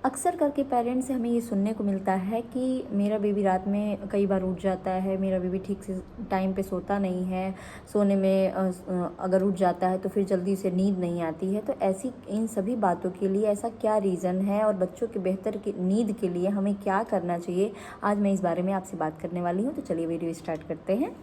अक्सर करके पेरेंट्स से हमें ये सुनने को मिलता है कि मेरा बेबी रात में कई बार उठ जाता है, मेरा बेबी ठीक से टाइम पे सोता नहीं है, सोने में अगर उठ जाता है तो फिर जल्दी से नींद नहीं आती है। तो ऐसी इन सभी बातों के लिए ऐसा क्या रीज़न है और बच्चों के बेहतर की नींद के लिए हमें क्या करना चाहिए, आज मैं इस बारे में आपसे बात करने वाली हूँ। तो चलिए वीडियो स्टार्ट करते हैं।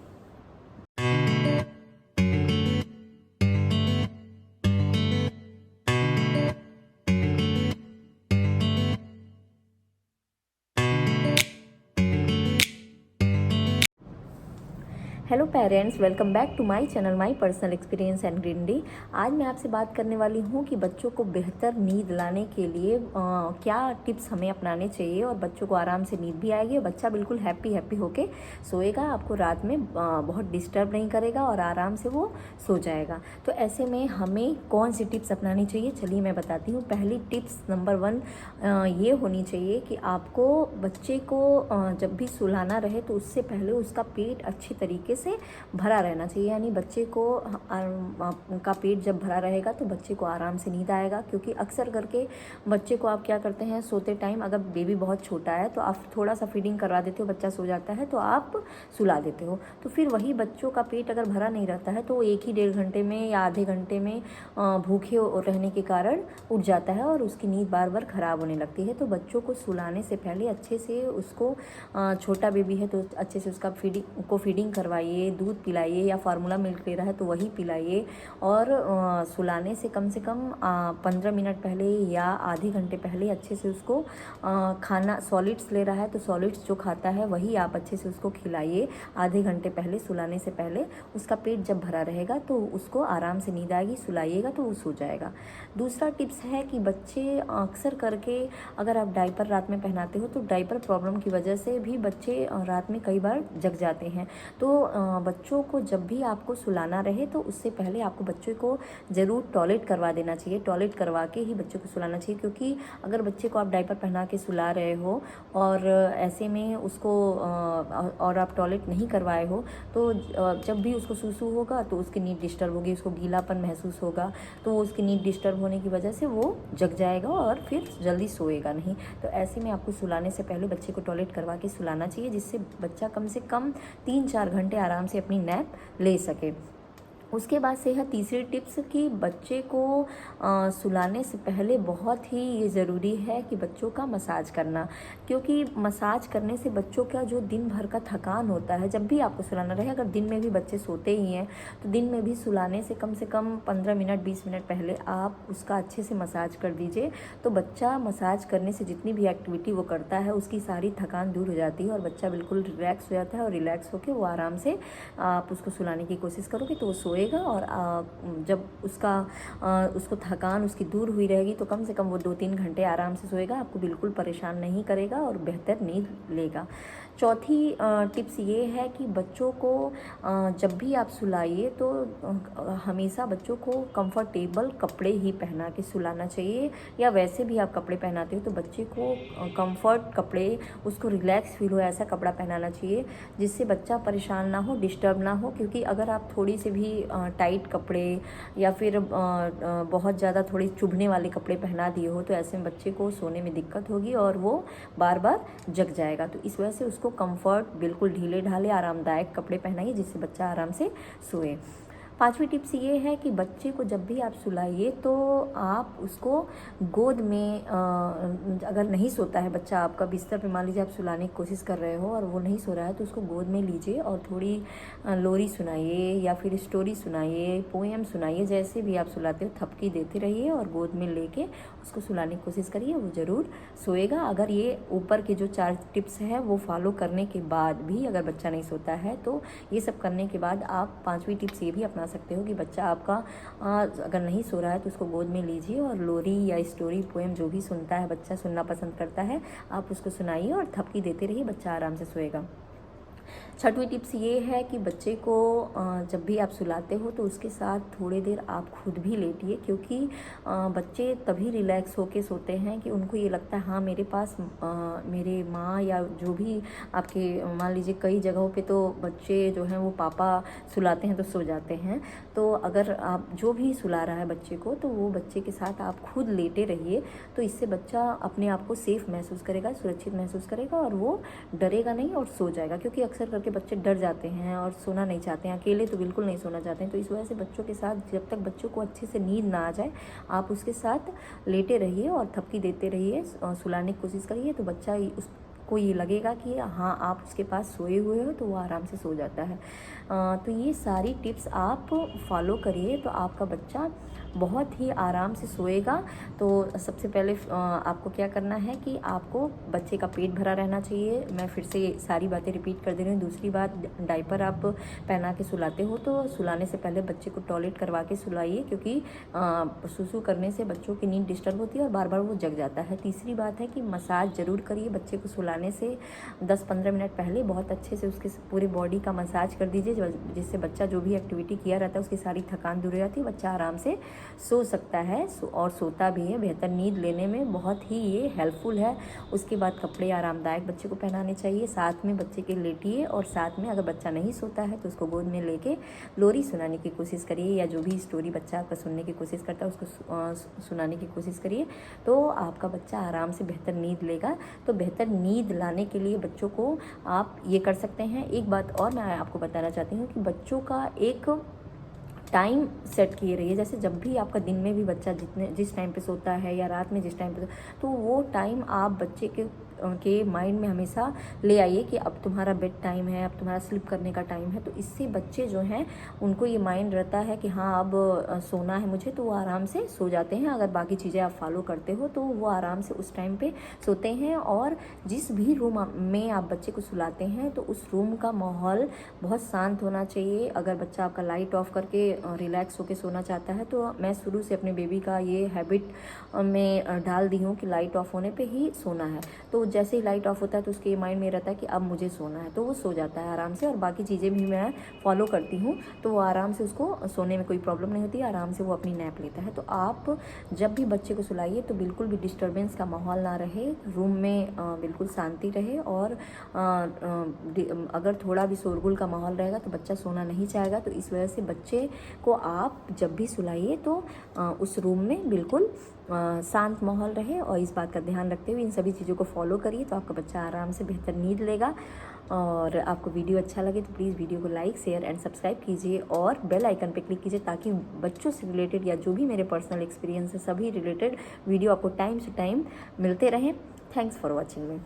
Hello parents, welcome back to my channel my personal experience and greenery. आज मैं आपसे बात करने वाली हूँ कि बच्चों को बेहतर नींद लाने के लिए क्या टिप्स हमें अपनाने चाहिए और बच्चों को आराम से नींद भी आएगी और बच्चा बिल्कुल हैप्पी होके सोएगा, आपको रात में बहुत डिस्टर्ब नहीं करेगा और आराम से वो सो जाएगा। तो ऐसे में हमें कौन सी टिप्स अपनानी चाहिए, चलिए मैं बताती हूँ। पहली टिप्स नंबर 1 ये होनी चाहिए कि आपको बच्चे को जब भी सुलाना रहे तो उससे पहले उसका पेट अच्छी तरीके से भरा रहना चाहिए। यानी बच्चे को का पेट जब भरा रहेगा तो बच्चे को आराम से नींद आएगा। क्योंकि अक्सर करके बच्चे को आप क्या करते हैं, सोते टाइम अगर बेबी बहुत छोटा है तो आप थोड़ा सा फीडिंग करवा देते हो, बच्चा सो जाता है तो आप सुला देते हो। तो फिर वही बच्चों का पेट अगर भरा नहीं रहता है तो एक ही 1.5 घंटे में या आधे घंटे में भूखे रहने के कारण उठ जाता है और उसकी नींद बार बार ख़राब होने लगती है। तो बच्चों को सुलाने से पहले अच्छे से उसको, छोटा बेबी है तो अच्छे से उसका फीडिंग करवाइए, दूध पिलाइए या फार्मूला मिल्क ले रहा है तो वही पिलाइए। और सुलाने से कम 15 मिनट पहले या आधे घंटे पहले अच्छे से उसको खाना, सॉलिड्स ले रहा है तो सॉलिड्स जो खाता है वही आप अच्छे से उसको खिलाइए। आधे घंटे पहले, सुलाने से पहले उसका पेट जब भरा रहेगा तो उसको आराम से नींद आएगी, सुलाइएगा तो वो सो जाएगा। दूसरा टिप्स है कि बच्चे अक्सर करके अगर आप डायपर रात में पहनाते हो तो डायपर प्रॉब्लम की वजह से भी बच्चे रात में कई बार जग जाते हैं। तो बच्चों को जब भी आपको सुलाना रहे तो उससे पहले आपको बच्चों को ज़रूर टॉयलेट करवा देना चाहिए। टॉयलेट करवा के ही बच्चों को सुलाना चाहिए। क्योंकि अगर बच्चे को आप डायपर पहना के सुला रहे हो और ऐसे में उसको और आप टॉयलेट नहीं करवाए हो तो जब भी उसको सूसू होगा तो उसकी नींद डिस्टर्ब होगी, उसको गीलापन महसूस होगा तो उसकी नींद डिस्टर्ब होने की वजह से वो जग जाएगा और फिर जल्दी सोएगा नहीं। तो ऐसे में आपको सुलाने से पहले बच्चे को टॉयलेट करवा के सुलाना चाहिए, जिससे बच्चा कम से कम 3-4 घंटे आराम से अपनी नैप ले सके। उसके बाद से है तीसरी टिप्स कि बच्चे को सुलाने से पहले बहुत ही ये ज़रूरी है कि बच्चों का मसाज करना। क्योंकि मसाज करने से बच्चों का जो दिन भर का थकान होता है, जब भी आपको सुलाना रहे, अगर दिन में भी बच्चे सोते ही हैं तो दिन में भी सुलाने से कम 15 मिनट 20 मिनट पहले आप उसका अच्छे से मसाज कर दीजिए। तो बच्चा मसाज करने से जितनी भी एक्टिविटी वो करता है उसकी सारी थकान दूर हो जाती है और बच्चा बिल्कुल रिलैक्स हो जाता है और रिलैक्स होकर वो आराम से, आप उसको सुलाने की कोशिश करोगे तो वो सोएगा। और जब उसको थकान उसकी दूर हुई रहेगी तो कम से कम वो 2-3 घंटे आराम से सोएगा, आपको बिल्कुल परेशान नहीं करेगा और बेहतर नींद लेगा। चौथी टिप्स ये है कि बच्चों को जब भी आप सुलाइए तो हमेशा बच्चों को कंफर्टेबल कपड़े ही पहना के सुलाना चाहिए। या वैसे भी आप कपड़े पहनाते हो तो बच्चे को कंफर्ट कपड़े, उसको रिलैक्स फील हो ऐसा कपड़ा पहनाना चाहिए जिससे बच्चा परेशान ना हो, डिस्टर्ब ना हो। क्योंकि अगर आप थोड़ी से भी टाइट कपड़े या फिर बहुत ज़्यादा थोड़ी चुभने वाले कपड़े पहना दिए हो तो ऐसे में बच्चे को सोने में दिक्कत होगी और वो बार बार जग जाएगा। तो इस वजह से उसको कंफर्ट, बिल्कुल ढीले ढाले आरामदायक कपड़े पहनाइए जिससे बच्चा आराम से सोए। पांचवी टिप्स ये है कि बच्चे को जब भी आप सुलाइए तो आप उसको गोद में, अगर नहीं सोता है बच्चा आपका, बिस्तर पे मान लीजिए आप सुलाने की कोशिश कर रहे हो और वो नहीं सो रहा है तो उसको गोद में लीजिए और थोड़ी लोरी सुनाइए या फिर स्टोरी सुनाइए, पोएम सुनाइए, जैसे भी आप सुलाते हो थपकी देते रहिए और गोद में लेके उसको सुलाने की कोशिश करिए, वो ज़रूर सोएगा। अगर ये ऊपर के जो 4 टिप्स हैं वो फॉलो करने के बाद भी अगर बच्चा नहीं सोता है तो ये सब करने के बाद आप 5वीं टिप्स ये भी अपना सकते हो कि बच्चा आपका अगर नहीं सो रहा है तो उसको गोद में लीजिए और लोरी या स्टोरी, पोएम जो भी सुनता है, बच्चा सुनना पसंद करता है, आप उसको सुनाइए और थपकी देते रहिए, बच्चा आराम से सोएगा। छठवीं टिप्स ये है कि बच्चे को जब भी आप सुलाते हो तो उसके साथ थोड़ी देर आप खुद भी लेटिए, क्योंकि बच्चे तभी रिलैक्स होके सोते हैं कि उनको ये लगता है हाँ मेरे पास मेरे माँ या जो भी आपके, मान लीजिए कई जगहों पे तो बच्चे जो हैं वो पापा सुलाते हैं तो सो जाते हैं। तो अगर आप जो भी सुला रहा है बच्चे को तो वो बच्चे के साथ आप खुद लेटे रहिए, तो इससे बच्चा अपने आप को सेफ़ महसूस करेगा, सुरक्षित महसूस करेगा और वो डरेगा नहीं और सो जाएगा। क्योंकि अक्सर करके बच्चे डर जाते हैं और सोना नहीं चाहते हैं, अकेले तो बिल्कुल नहीं सोना चाहते हैं। तो इस वजह से बच्चों के साथ जब तक बच्चों को अच्छे से नींद ना आ जाए आप उसके साथ लेटे रहिए और थपकी देते रहिए, सुलाने की कोशिश करिए, तो बच्चा उसको ये लगेगा कि हाँ आप उसके पास सोए हुए हो, तो वो आराम से सो जाता है। तो ये सारी टिप्स आप फॉलो करिए तो आपका बच्चा बहुत ही आराम से सोएगा। तो सबसे पहले आपको क्या करना है कि आपको बच्चे का पेट भरा रहना चाहिए। मैं फिर से सारी बातें रिपीट कर दे रही हूँ। दूसरी बात, डायपर आप पहना के सुलाते हो तो सुलाने से पहले बच्चे को टॉयलेट करवा के सुलाइए, क्योंकि सुसु करने से बच्चों की नींद डिस्टर्ब होती है और बार बार वो जग जाता है। तीसरी बात है कि मसाज ज़रूर करिए बच्चे को सुलाने से 10-15 मिनट पहले बहुत अच्छे से उसके पूरे बॉडी का मसाज कर दीजिए, जिससे बच्चा जो भी एक्टिविटी किया रहता है उसकी सारी थकान दूर हो जाती है, बच्चा आराम से सो सकता है और सोता भी है। बेहतर नींद लेने में बहुत ही ये हेल्पफुल है। उसके बाद कपड़े आरामदायक बच्चे को पहनाने चाहिए, साथ में बच्चे के लेटिए और साथ में अगर बच्चा नहीं सोता है तो उसको गोद में लेके लोरी सुनाने की कोशिश करिए, या जो भी स्टोरी बच्चा आपका सुनने की कोशिश करता है उसको सुनाने की कोशिश करिए, तो आपका बच्चा आराम से बेहतर नींद लेगा। तो बेहतर नींद लाने के लिए बच्चों को आप ये कर सकते हैं। एक बात और मैं आपको बताना चाहती हूँ कि बच्चों का एक टाइम सेट किए रहिए। जैसे जब भी आपका दिन में भी बच्चा जिस टाइम पे सोता है या रात में जिस टाइम पे, तो वो टाइम आप बच्चे के माइंड में हमेशा ले आइए कि अब तुम्हारा बेड टाइम है, अब तुम्हारा स्लीप करने का टाइम है। तो इससे बच्चे जो हैं उनको ये माइंड रहता है कि हाँ अब सोना है मुझे, तो वो आराम से सो जाते हैं। अगर बाकी चीज़ें आप फॉलो करते हो तो वो आराम से उस टाइम पे सोते हैं। और जिस भी रूम में आप बच्चे को सुलाते हैं तो उस रूम का माहौल बहुत शांत होना चाहिए। अगर बच्चा आपका लाइट ऑफ करके रिलैक्स होकर सोना चाहता है, तो मैं शुरू से अपने बेबी का ये हैबिट में डाल दी हूँ कि लाइट ऑफ होने पे ही सोना है। तो जैसे ही लाइट ऑफ होता है तो उसके माइंड में रहता है कि अब मुझे सोना है, तो वो सो जाता है आराम से। और बाकी चीज़ें भी मैं फॉलो करती हूँ तो वो आराम से, उसको सोने में कोई प्रॉब्लम नहीं होती, आराम से वो अपनी नैप लेता है। तो आप जब भी बच्चे को सुलाइए तो बिल्कुल भी डिस्टर्बेंस का माहौल ना रहे, रूम में बिल्कुल शांति रहे। और अगर थोड़ा भी शोरगुल का माहौल रहेगा तो बच्चा सोना नहीं चाहेगा। तो इस वजह से बच्चे को आप जब भी सुलाइए तो उस रूम में बिल्कुल शांत माहौल रहे, और इस बात का ध्यान रखते हुए इन सभी चीज़ों को फॉलो करिए तो आपका बच्चा आराम से बेहतर नींद लेगा। और आपको वीडियो अच्छा लगे तो प्लीज़ वीडियो को लाइक, शेयर एंड सब्सक्राइब कीजिए और बेल आइकन पे क्लिक कीजिए, ताकि बच्चों से रिलेटेड या जो भी मेरे पर्सनल एक्सपीरियंस है सभी रिलेटेड वीडियो आपको टाइम से टाइम मिलते रहें। Thanks for watching me.